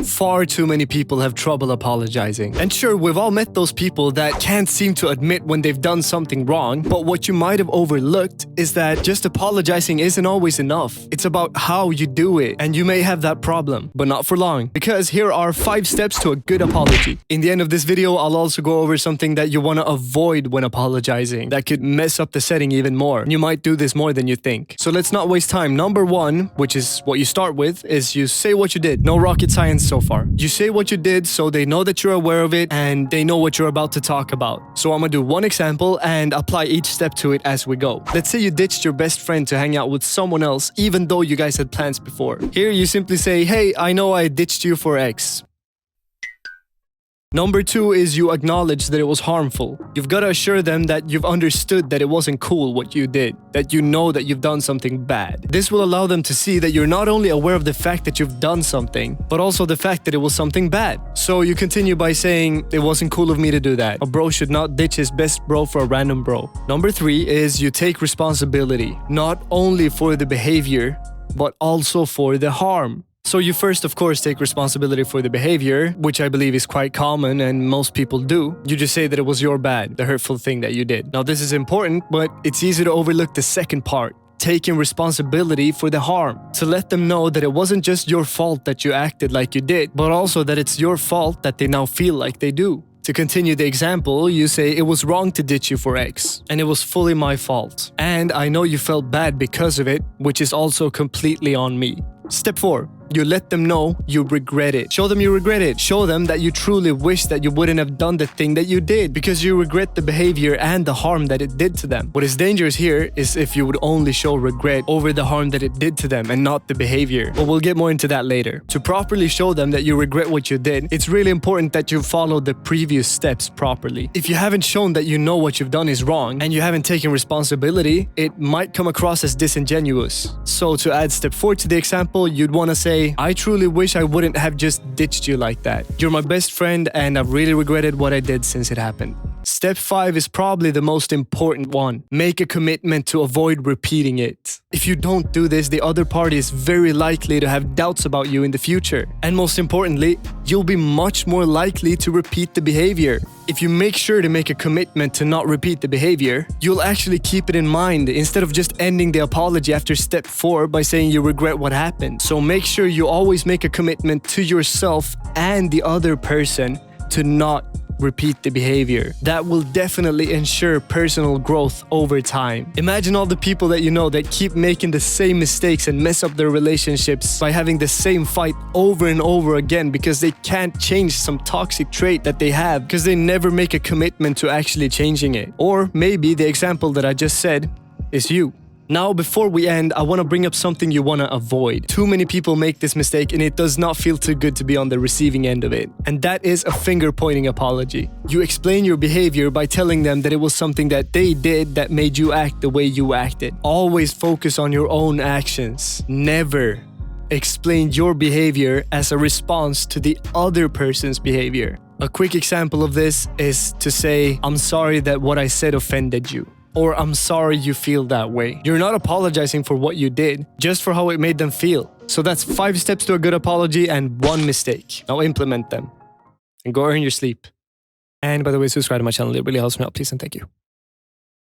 Far too many people have trouble apologizing. And sure, we've all met those people that can't seem to admit when they've done something wrong, but what you might have overlooked is that just apologizing isn't always enough. It's about how you do it, and you may have that problem, but not for long, because here are 5 steps to a good apology. In the end of this video, I'll also go over something that you want to avoid when apologizing that could mess up the setting even more. You might do this more than you think. So let's not waste time. Number 1, which is what you start with, is you say what you did. No rocket science so far. You say what you did so they know that you're aware of it and they know what you're about to talk about. So I'm gonna do one example and apply each step to it as we go. Let's say you ditched your best friend to hang out with someone else even though you guys had plans before. Here you simply say, hey, I know I ditched you for X. Number 2 is you acknowledge that it was harmful. You've got to assure them that you've understood that it wasn't cool what you did, that you know that you've done something bad. This will allow them to see that you're not only aware of the fact that you've done something, but also the fact that it was something bad. So you continue by saying, it wasn't cool of me to do that. A bro should not ditch his best bro for a random bro. Number 3 is you take responsibility, not only for the behavior, but also for the harm. So you first, of course, take responsibility for the behavior, which I believe is quite common and most people do. You just say that it was your bad, the hurtful thing that you did. Now, this is important, but it's easy to overlook the second part, taking responsibility for the harm. To let them know that it wasn't just your fault that you acted like you did, but also that it's your fault that they now feel like they do. To continue the example, you say, it was wrong to ditch you for X, and it was fully my fault. And I know you felt bad because of it, which is also completely on me. Step 4. You let them know you regret it. Show them you regret it. Show them that you truly wish that you wouldn't have done the thing that you did because you regret the behavior and the harm that it did to them. What is dangerous here is if you would only show regret over the harm that it did to them and not the behavior. But we'll get more into that later. To properly show them that you regret what you did, it's really important that you follow the previous steps properly. If you haven't shown that you know what you've done is wrong and you haven't taken responsibility, it might come across as disingenuous. So to add step 4 to the example, you'd want to say, I truly wish I wouldn't have just ditched you like that. You're my best friend and I've really regretted what I did since it happened. Step 5 is probably the most important one. Make a commitment to avoid repeating it. If you don't do this, the other party is very likely to have doubts about you in the future. And most importantly, you'll be much more likely to repeat the behavior. If you make sure to make a commitment to not repeat the behavior, you'll actually keep it in mind instead of just ending the apology after step 4 by saying you regret what happened. So make sure you always make a commitment to yourself and the other person to not repeat the behavior. That will definitely ensure personal growth over time. Imagine all the people that you know that keep making the same mistakes and mess up their relationships by having the same fight over and over again because they can't change some toxic trait that they have because they never make a commitment to actually changing it. Or maybe the example that I just said is you. Now, before we end, I want to bring up something you want to avoid. Too many people make this mistake and it does not feel too good to be on the receiving end of it. And that is a finger-pointing apology. You explain your behavior by telling them that it was something that they did that made you act the way you acted. Always focus on your own actions. Never explain your behavior as a response to the other person's behavior. A quick example of this is to say, I'm sorry that what I said offended you. Or I'm sorry you feel that way. You're not apologizing for what you did, just for how it made them feel. So that's 5 steps to a good apology and 1 mistake. Now implement them and go earn your sleep. And by the way, subscribe to my channel. It really helps me out. Please and thank you.